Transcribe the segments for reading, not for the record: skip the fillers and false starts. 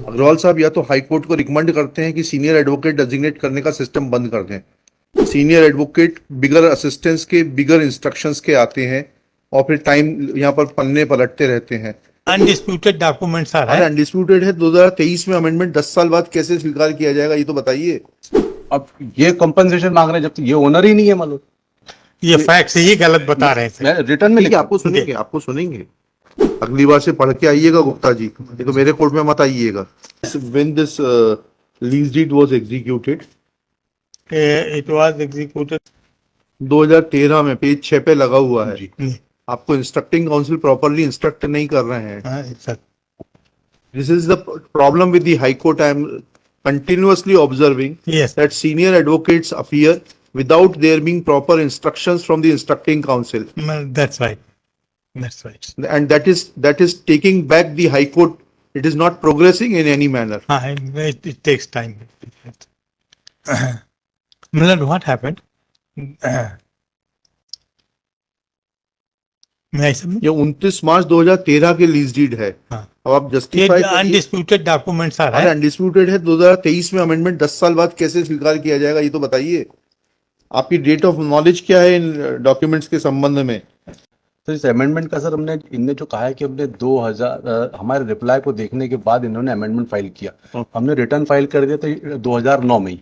अग्रवाल साहब या तो हाई कोर्ट को रिकमेंड करते हैं कि सीनियर एडवोकेट डेजिग्नेट करने का सिस्टम बंद कर दें। सीनियर एडवोकेट बिगर असिस्टेंस के बिगर इंस्ट्रक्शंस के आते हैं और फिर टाइम यहाँ पर पन्ने पलटते रहते हैं। अनडिस्प्यूटेड डॉक्यूमेंट्स अरे अनडिस्प्यूटेड है, 2023 में अमेंडमेंट 10 साल बाद कैसे स्वीकार किया जाएगा, ये तो बताइए। अब ये कंपनसेशन मांग रहे हैं जब ये ओनर ही नहीं है मालूम। ये फैक्ट्स ही गलत बता रहे हैं। मैं रिटर्न में लिखा आपको सुनेंगे अगली बार से पढ़ के आइएगा गुप्ता जी, ये तो मेरे कोर्ट में मत आइएगा। When this lease deed was executed, it was executed 2013 में पेज 6 पे लगा हुआ है। आपको इंस्ट्रक्टिंग काउंसिल प्रॉपरली इंस्ट्रक्ट नहीं कर रहे हैं। This is the problem with the High Court. I am continuously observing that senior advocates appear without there being proper instructions from the instructing counsel. That's right. That's right. And that is taking back the High Court. It is not progressing in any manner. It takes time. Milad, what happened? ये 29 मार्च 2013 के lease deed है। अब आप justify undisputed documents आ रहा है। Undisputed है, 2023 में amendment 10 साल बाद कैसे स्वीकार किया जाएगा, ये तो बताइए। आपकी डेट ऑफ नॉलेज क्या है इन डॉक्यूमेंट्स के संबंध में? तो इस अमेंडमेंट का सर इनने जो कहा है कि हमने 2000 हमारे रिप्लाई को देखने के बाद इन्होंने अमेंडमेंट फाइल किया। हमने रिटर्न फाइल कर दिया तो 2009 में ही।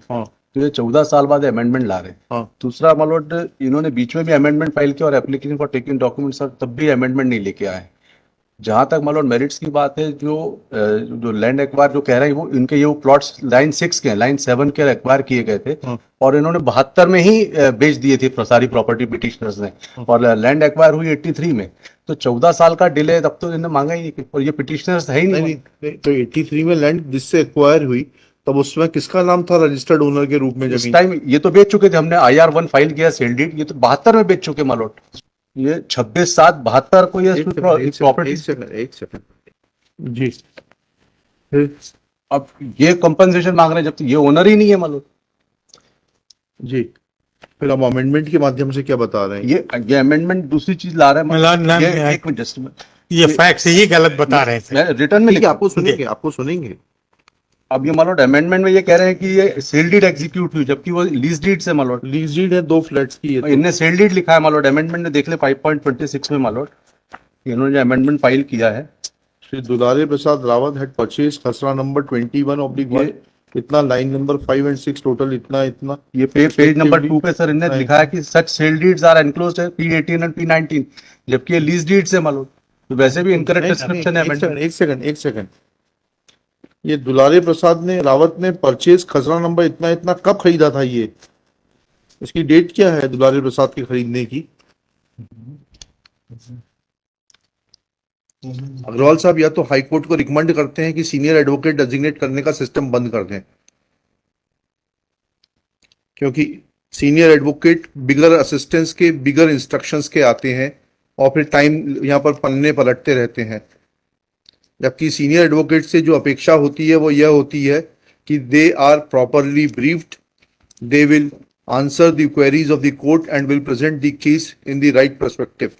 तो ये 14 साल बाद अमेंडमेंट ला रहे हैं। दूसरा मालूट इन्होंने बीच में भी अमेंडमेंट फाइल किया और एप्लीकेशन फॉर टेकिंग डॉक्यूमेंट्स तब भी अमेंडमेंट नहीं लेके आए। जहां तक मालूट मेरिट्स की बात है, जो लैंड एक्वायर जो कह रहे हैं वो इनके ये प्लॉट्स लाइन 6 के लाइन 7 के एक्वायर किए गए थे और इन्होंने 72 में ही बेच दिए थे सारी प्रॉपर्टी पिटिशनर्स ने, और लैंड एक्वायर हुई 83 में। तो 14 साल का डिले तब तो इन्होंने मांगा ही नहीं, और ये पिटिशनर्स है ही नहीं। तो 83 में लैंड जिससे एक्वायर हुई तब उसमें किसका नाम था रजिस्टर्ड ओनर के रूप में? इस टाइम ये तो बेच चुके थे, हमने IR1 फाइल किया सेल डीड, ये तो 72 में बेच चुके मालोट। ये 26/7/72 को ये प्रॉपर्टी। एक सेकंड जी, अब ये कंपनसेशन मांग रहे हैं जब ये ओनर ही नहीं है मालूम जी। फिर हम अमेंडमेंट के माध्यम से क्या बता रहे हैं? ये अमेंडमेंट दूसरी चीज ला रहे हैं। एक मिनट जस्ट, ये फैक्ट्स ही गलत बता रहे हैं। रिटर्न में लिखा, आपको सुनेंगे। अब ये मालूट अमेंडमेंट में ये कह रहे हैं कि ये सेल डीड एग्जीक्यूट हुई, जबकि वो लीज डीड से मालूट। लीज डीड है 2 फ्लैट्स की। इनने सेल डीड लिखा है मालूट। अमेंडमेंट ने देख ले 5.26 में मालूट इन्होंने अमेंडमेंट फाइल किया है। श्री दुलारे प्रसाद रावत हैड परचेज खसरा नंबर 21/1, इतना लाइन नंबर 5 and 6 टोटल इतना। ये पेज नंबर 2 पे सर इन्होंने लिखा है कि सच सेल डीड्स आर एनक्लोज्ड है P18 और P19, जबकि ये लीज डीड से मालूम। तो वैसे भी इनकरेक्ट डिस्क्रिप्शन है। एक सेकंड ये दुलारे प्रसाद ने रावत ने परचेज खसरा नंबर इतना कब खरीदा था? ये इसकी डेट क्या है दुलारे प्रसाद के खरीदने की? अग्रवाल साहब या तो हाई कोर्ट को रिकमेंड करते हैं कि सीनियर एडवोकेट डेजिग्नेट करने का सिस्टम बंद कर दें, क्योंकि सीनियर एडवोकेट बिगर असिस्टेंस के बिगर इंस्ट्रक्शंस के आते हैं और फिर टाइम यहाँ पर पन्ने पलटते रहते हैं। जबकि सीनियर एडवोकेट से जो अपेक्षा होती है वो यह होती है कि they are properly briefed, they will answer the queries of the court and will present the case in the right perspective.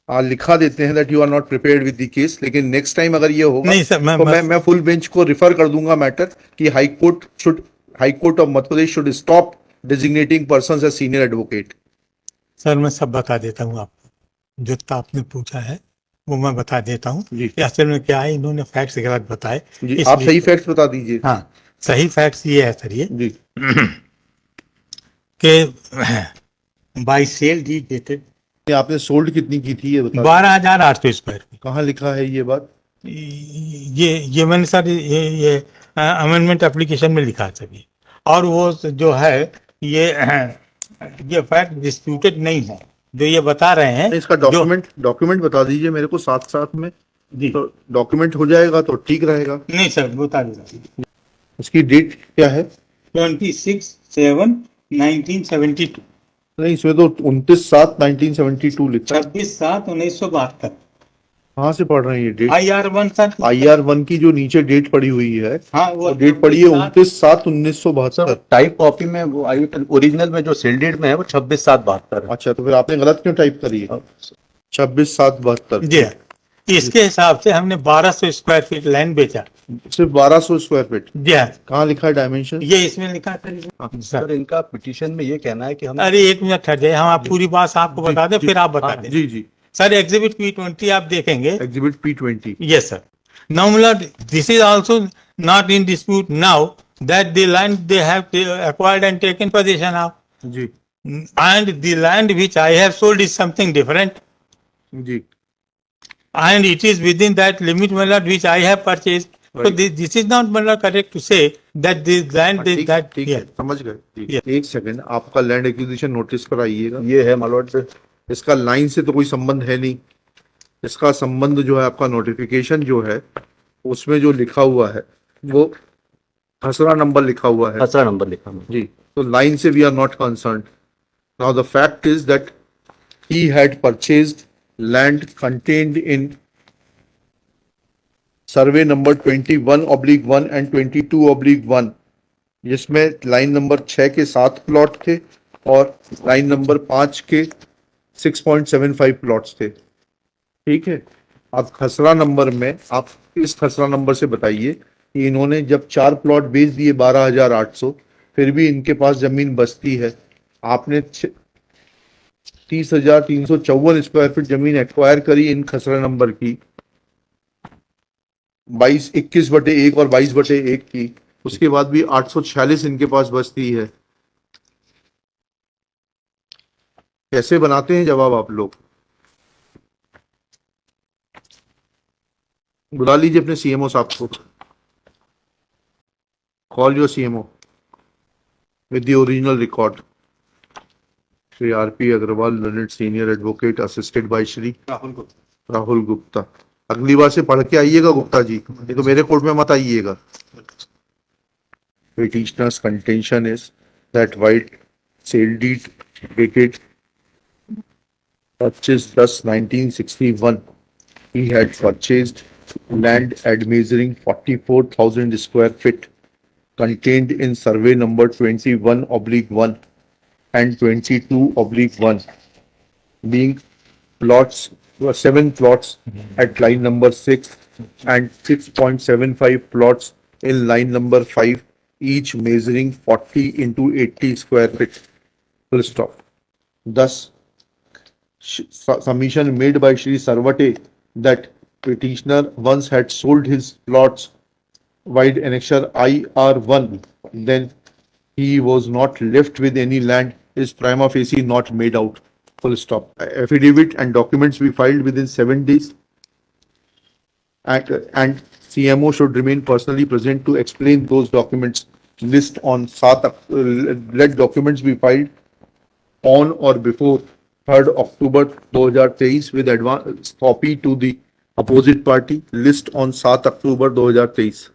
आज लिखा देते हैं that you are not prepared with the case, लेकिन नेक्स्ट टाइम अगर ये होगा नहीं sir, तो मैं फुल बेंच को रिफर कर दूंगा मैटर कि high court of Madhya Pradesh should stop designating persons as senior advocate. Sir मैं सब बता देता हूँ आपको, जो आपने पूछा है वो मैं बता देता हूँ। असल में क्या है, इन्होंने फैक्ट्स गलत बताए। आप सही फैक्ट्स बता दीजिए। हाँ, सही फैक्ट्स ये है सर, ये जी कि बाय सेल डीड डेटेड। आपने सोल्ड कितनी की थी ये बता? 12,800 स्क्वायर। कहाँ लिखा है ये बात? ये मैंने सर ये अमेंडमेंट एप्लीकेशन में लिखा है सर ये। और वो जो है ये फैक्ट डिस्प्यूटेड नहीं है जो ये बता रहे हैं। इसका डॉक्यूमेंट बता दीजिए मेरे को साथ में जी, तो डॉक्यूमेंट हो जाएगा तो ठीक रहेगा। नहीं सर, बता दीजिए। इसकी डेट क्या है? 26/7/1972। नहीं, इसमें तो 29/7/1972 लिखा है। 26/7/1972। कहाँ से पढ़ रहे हैं ये डेट? IR1 सर, IR1 की जो नीचे डेट पड़ी हुई है, हाँ वो डेट पड़ी है 29/7/1972। टाइप कॉपी में वो ओरिजिनल में जो सेल डेट में है वो 26/7/72। अच्छा, तो फिर आपने गलत क्यों टाइप करी है? 26/7/72। जी। इसके हिसाब से हमने 1200 स्क्वायर फीट लैंड बेचा। सिर्फ 1200 स्क्वायर फीट? जी हाँ, कहाँ लिखा है डायमेंशन? ये इसमें लिखा था सर। सर इनका पिटीशन में ये कहना है कि हम अरे एक मिनट ठहर जाइए, हम आप पूरी बात आपको बता दें, फिर आप बता दें। जी जी, सर एग्जिबिट P20 आप देखेंगे। Exhibit P20। Yes, sir. Now, my lord, this is also not in dispute now that the land they have acquired and taken possession of, जी and the land which I have sold is something different, जी, and it is within that limit, my lord, which I have purchased. So Right. this is not, my lord, correct to say that the land is ठीक that. ठीक Yeah. है, समझ गए। ठीक। Yeah. एक second, आपका land acquisition notice पर आइएगा। ये है मालूट इसका लाइन से तो कोई संबंध है नहीं, इसका संबंध जो है आपका नोटिफिकेशन जो है उसमें जो लिखा हुआ है वो खसरा नंबर लिखा हुआ है। खसरा नंबर लिखा है। जी, तो लाइन से we are not concerned. Now the fact is that he had purchased land contained in survey number 21/1 and 22/1, जिसमें लाइन नंबर 6 के 7 प्लॉट थे और लाइन नंबर 5 के 6.75 प्लॉट्स थे। ठीक है, अब खसरा नंबर में आप इस खसरा नंबर से बताइए कि इन्होंने जब 4 प्लॉट बेच दिए 12,800, फिर भी इनके पास जमीन बचती है। आपने 30,354 स्क्वायर फीट जमीन एक्वायर करी इन खसरा नंबर की, 21/1 और 22/1 की, उसके बाद भी 846 इनके पास बचती है। कैसे बनाते हैं जवाब आप लोग? बुला लीजिए अपने सीएमओ साहब को, call your CMO with the original record. Shri RP Agrawal, learned senior advocate, assisted by Shri Rahul Gupta. अगली बार से पढ़ के आइएगा गुप्ता जी, ये तो मेरे कोर्ट में मत आइएगा। Petitioner's contention is that white sale deed dated purchase 10/1961, he had purchased land at measuring 44,000 square feet contained in survey number 21/1 and 22/1, being plots, 7 plots at line number 6 and 6.75 plots in line number 5, each measuring 40 into 80 square feet. Full stop. Thus, submission made by Shri Sarvate that petitioner once had sold his plots wide annexure IR1, then he was not left with any land, is prima facie not made out. Full stop. Affidavit and documents be filed within 7 days. And CMO should remain personally present to explain those documents. List on let documents be filed on or before 3rd October 2023 with advance copy to the opposite party. List on 7 October 2023.